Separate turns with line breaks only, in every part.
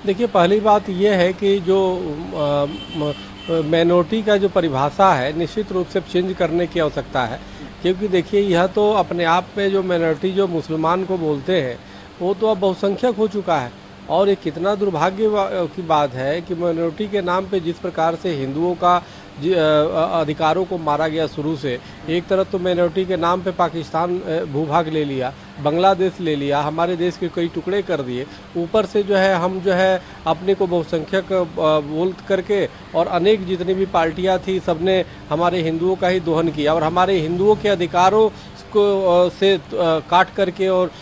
देखिए, पहली बात ये है कि जो माइनॉरिटी का जो परिभाषा है, निश्चित रूप से चेंज करने की आवश्यकता है। क्योंकि देखिए, यह तो अपने आप में जो माइनॉरिटी जो मुसलमान को बोलते हैं, वो तो अब बहुसंख्यक हो चुका है। और ये कितना दुर्भाग्य की बात है कि माइनॉरिटी के नाम पे जिस प्रकार से हिंदुओं का अधिकारों को मारा गया शुरू से। एक तरफ तो माइनॉरिटी के नाम पे पाकिस्तान भूभाग ले लिया, बांग्लादेश ले लिया, हमारे देश के कई टुकड़े कर दिए। ऊपर से जो है हम जो है अपने को बहुसंख्यक बोल करके, और अनेक जितनी भी पार्टियां थी सबने हमारे हिंदुओं का ही दोहन किया और हमारे हिंदुओं के अधिकारों को से काट करके और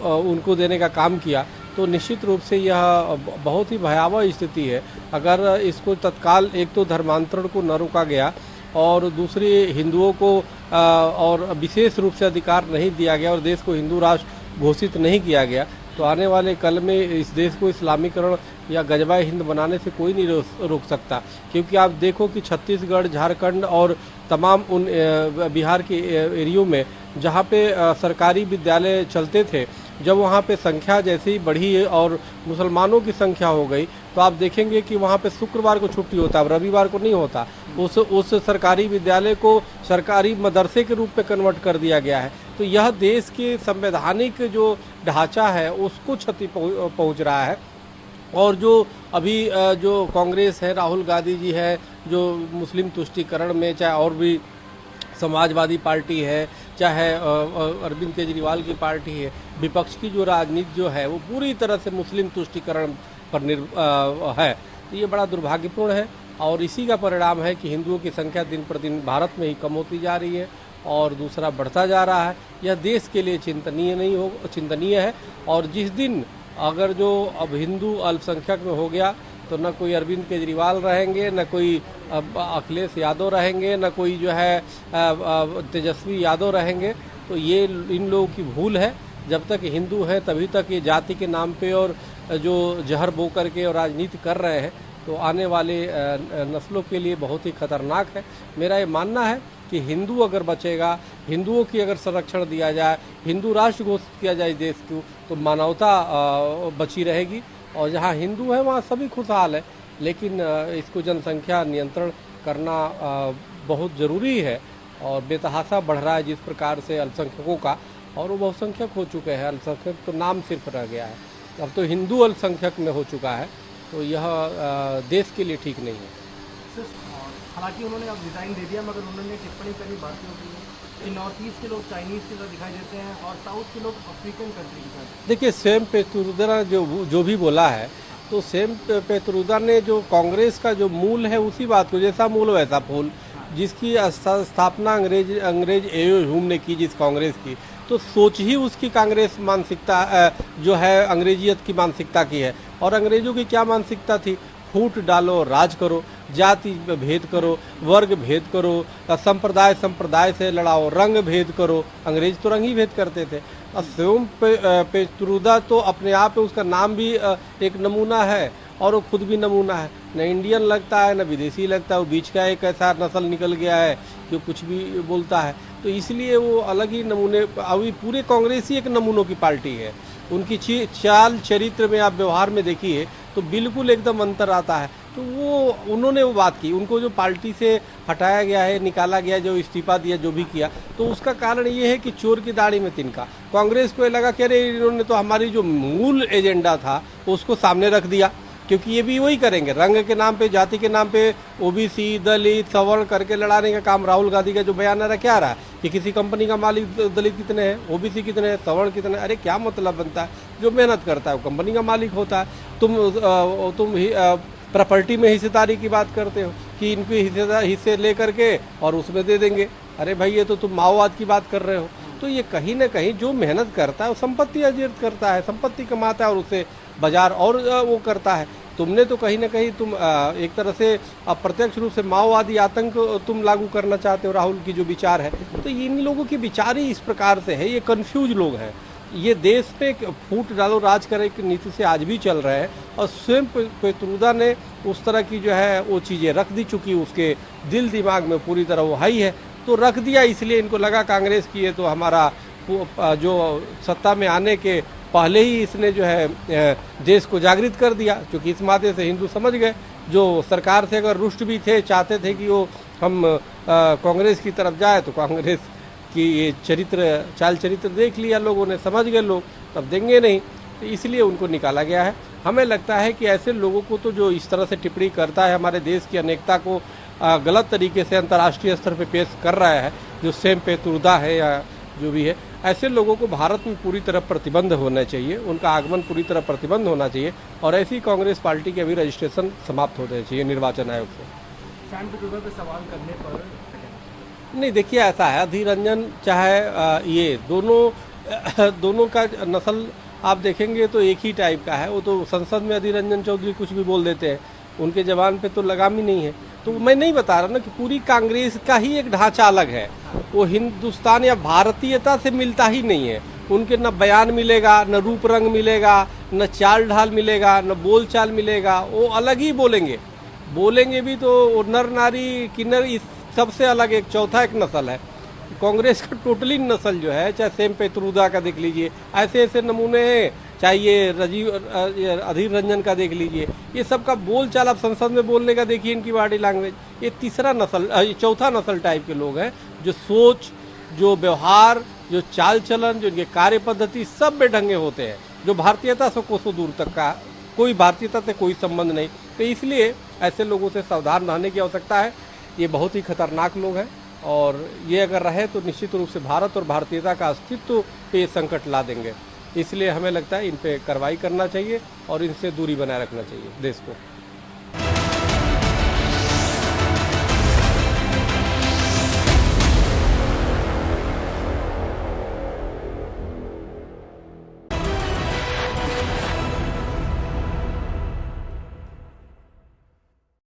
उनको देने का काम किया। तो निश्चित रूप से यह बहुत ही भयावह स्थिति है। अगर इसको तत्काल एक तो धर्मांतरण को न रोका गया और दूसरी हिंदुओं को और विशेष रूप से अधिकार नहीं दिया गया और देश को हिंदू राष्ट्र घोषित नहीं किया गया, तो आने वाले कल में इस देश को इस्लामीकरण या गजबाए हिंद बनाने से कोई नहीं रोक सकता। क्योंकि आप देखो कि छत्तीसगढ़, झारखंड और तमाम उन बिहार के एरियो में जहाँ पे सरकारी विद्यालय चलते थे, जब वहाँ पे संख्या जैसे ही बढ़ी और मुसलमानों की संख्या हो गई, तो आप देखेंगे कि वहाँ पे शुक्रवार को छुट्टी होता है, रविवार को नहीं होता। उस सरकारी विद्यालय को सरकारी मदरसे के रूप में कन्वर्ट कर दिया गया है। तो यह देश के संवैधानिक जो ढांचा है उसको क्षति पहुँच रहा है। और जो अभी जो कांग्रेस है, राहुल गांधी जी है, जो मुस्लिम तुष्टीकरण में, चाहे और भी समाजवादी पार्टी है, चाहे अरविंद केजरीवाल की पार्टी है, विपक्ष की जो राजनीति जो है वो पूरी तरह से मुस्लिम तुष्टीकरण पर है। तो ये बड़ा दुर्भाग्यपूर्ण है और इसी का परिणाम है कि हिंदुओं की संख्या दिन प्रतिदिन भारत में ही कम होती जा रही है और दूसरा बढ़ता जा रहा है। यह देश के लिए चिंतनीय है। और जिस दिन अगर जो अब हिंदू अल्पसंख्यक में हो गया, तो न कोई अरविंद केजरीवाल रहेंगे, न कोई अखिलेश यादव रहेंगे, न कोई जो है तेजस्वी यादव रहेंगे। तो ये इन लोगों की भूल है। जब तक हिंदू हैं तभी तक ये जाति के नाम पे और जो जहर बो करके और राजनीति कर रहे हैं, तो आने वाले नस्लों के लिए बहुत ही खतरनाक है। मेरा ये मानना है कि हिंदू अगर बचेगा, हिंदुओं की अगर संरक्षण दिया जाए, हिंदू राष्ट्र घोषित किया जाए देश को, तो मानवता बची रहेगी। और जहाँ हिंदू है वहाँ सभी खुशहाल है। लेकिन इसको जनसंख्या नियंत्रण करना बहुत ज़रूरी है। और बेतहाशा बढ़ रहा है जिस प्रकार से अल्पसंख्यकों का, और वो बहुसंख्यक हो चुके हैं। अल्पसंख्यक तो नाम सिर्फ रह गया है, अब तो हिंदू अल्पसंख्यक में हो चुका है। तो यह देश के लिए ठीक नहीं है।
हालांकि उन्होंने अब रिज़ाइन दे दिया, मगर उन्होंने टिप्पणी करी भारतीयों के लिए कि नॉर्थ ईस्ट के लोग चाइनीज़ की तरह दिखाई देते हैं और साउथ के लोग अफ्रीकन कंट्री की तरह।
देखिए, सेम पेत्रुदा जो भी बोला है, तो सेम पेत्रुदा ने जो कांग्रेस का जो मूल है उसी बात को, जैसा मूल वैसा फूल, जिसकी स्थापना अंग्रेज एओ ह्यूम ने की, जिस कांग्रेस की, तो सोच ही उसकी कांग्रेस मानसिकता जो है अंग्रेजियत की मानसिकता की है। और अंग्रेजों की क्या मानसिकता थी? फूट डालो, राज करो, जाति भेद करो, वर्ग भेद करो, संप्रदाय से लड़ाओ, रंग भेद करो। अंग्रेज तो रंग ही भेद करते थे। और स्वयं पेत्रुदा तो अपने आप में उसका नाम भी एक नमूना है और वो खुद भी नमूना है। न इंडियन लगता है, न विदेशी लगता है, वो बीच का एक ऐसा नस्ल निकल गया है जो कुछ भी बोलता है। तो इसलिए वो अलग ही नमूने, अभी पूरे कांग्रेस ही एक नमूनों की पार्टी है। उनकी चाल चरित्र में आप व्यवहार में देखिए तो बिल्कुल एकदम अंतर आता है। तो उन्होंने वो बात की, उनको जो पार्टी से हटाया गया है, निकाला गया, जो इस्तीफा दिया, जो भी किया, तो उसका कारण ये है कि चोर की दाढ़ी में तिनका। कांग्रेस को ये लगा कि अरे इन्होंने तो हमारी जो मूल एजेंडा था उसको सामने रख दिया, क्योंकि ये भी वही करेंगे, रंग के नाम पे, जाति के नाम पे ओबीसी, दलित, सवर्ण करके लड़ाने का काम। राहुल गांधी का जो बयान आ रहा क्या रहा कि किसी कंपनी का मालिक दलित कितने हैं, ओबीसी कितने हैं, सवर्ण कितने हैं? अरे क्या मतलब बनता है? जो मेहनत करता है वो कंपनी का मालिक होता है। तुम प्रॉपर्टी में हिस्सेदारी की बात करते हो कि इनके हिस्से ले करके और उसमें दे देंगे। अरे भाई, ये तो तुम माओवाद की बात कर रहे हो। तो ये कहीं ना कहीं जो मेहनत करता है वो संपत्ति अर्जित करता है, संपत्ति कमाता है और उससे बाजार और वो करता है। तुमने तो कहीं ना कहीं तुम एक तरह से अप्रत्यक्ष रूप से माओवादी आतंक तुम लागू करना चाहते हो। राहुल की जो विचार है, तो इन लोगों के विचार ही इस प्रकार से है। ये कंफ्यूज लोग हैं। ये देश पे फूट डालो राज करे की नीति से आज भी चल रहे हैं। और स्वयं पेत्रुदा ने उस तरह की जो है वो चीज़ें रख दी, चुकी उसके दिल दिमाग में पूरी तरह वो हाई है, तो रख दिया। इसलिए इनको लगा कांग्रेस की है तो हमारा जो सत्ता में आने के पहले ही इसने जो है देश को जागृत कर दिया, क्योंकि इस माते से हिंदू समझ गए, जो सरकार से अगर रुष्ट भी थे, चाहते थे कि वो हम कांग्रेस की तरफ जाए, तो कांग्रेस की ये चाल चरित्र देख लिया लोगों ने, समझ गए लोग, तब देंगे नहीं, तो इसलिए उनको निकाला गया है। हमें लगता है कि ऐसे लोगों को तो जो इस तरह से टिप्पणी करता है, हमारे देश की अनेकता को गलत तरीके से अंतर्राष्ट्रीय स्तर पर पेश कर रहा है, जो सेम पेतुर्दा है या जो भी है, ऐसे लोगों को भारत में पूरी तरह प्रतिबंध होना चाहिए, उनका आगमन पूरी तरह प्रतिबंध होना चाहिए, और ऐसी कांग्रेस पार्टी के अभी रजिस्ट्रेशन समाप्त होना चाहिए निर्वाचन आयोग से।
सैम पेट्रोदा पे सवाल करने पर
नहीं, देखिए ऐसा है, अधीर रंजन चाहे ये दोनों का नस्ल आप देखेंगे तो एक ही टाइप का है। वो तो संसद में अधीर रंजन चौधरी कुछ भी बोल देते हैं, उनके जबान पे तो लगाम ही नहीं है। तो मैं नहीं बता रहा ना कि पूरी कांग्रेस का ही एक ढांचा अलग है, वो हिंदुस्तान या भारतीयता से मिलता ही नहीं है। उनके न बयान मिलेगा, न रूप रंग मिलेगा, न चाल ढाल मिलेगा, न बोल चाल मिलेगा, वो अलग ही बोलेंगे भी तो वो नर नारी किन्नर, इस सबसे अलग एक चौथा एक नस्ल है। कांग्रेस का टोटली नस्ल जो है, चाहे सेम पेत्रुदा का देख लीजिए, ऐसे ऐसे नमूने हैं, चाहे ये अधीर रंजन का देख लीजिए, ये सबका बोल चाल आप संसद में बोलने का देखिए, इनकी बॉडी लैंग्वेज, ये चौथा नस्ल टाइप के लोग हैं, जो सोच, जो व्यवहार, जो चाल चलन, जो इनके कार्य पद्धति सब बेढंगे होते हैं, जो भारतीयता से कोसों दूर तक का, कोई भारतीयता से कोई संबंध नहीं। तो इसलिए ऐसे लोगों से सावधान रहने की आवश्यकता है। ये बहुत ही खतरनाक लोग हैं, और ये अगर रहे तो निश्चित रूप से भारत और भारतीयता का अस्तित्व पे संकट ला देंगे। इसलिए हमें लगता है इन पे कार्रवाई करना चाहिए और इनसे दूरी बनाए रखना चाहिए देश को।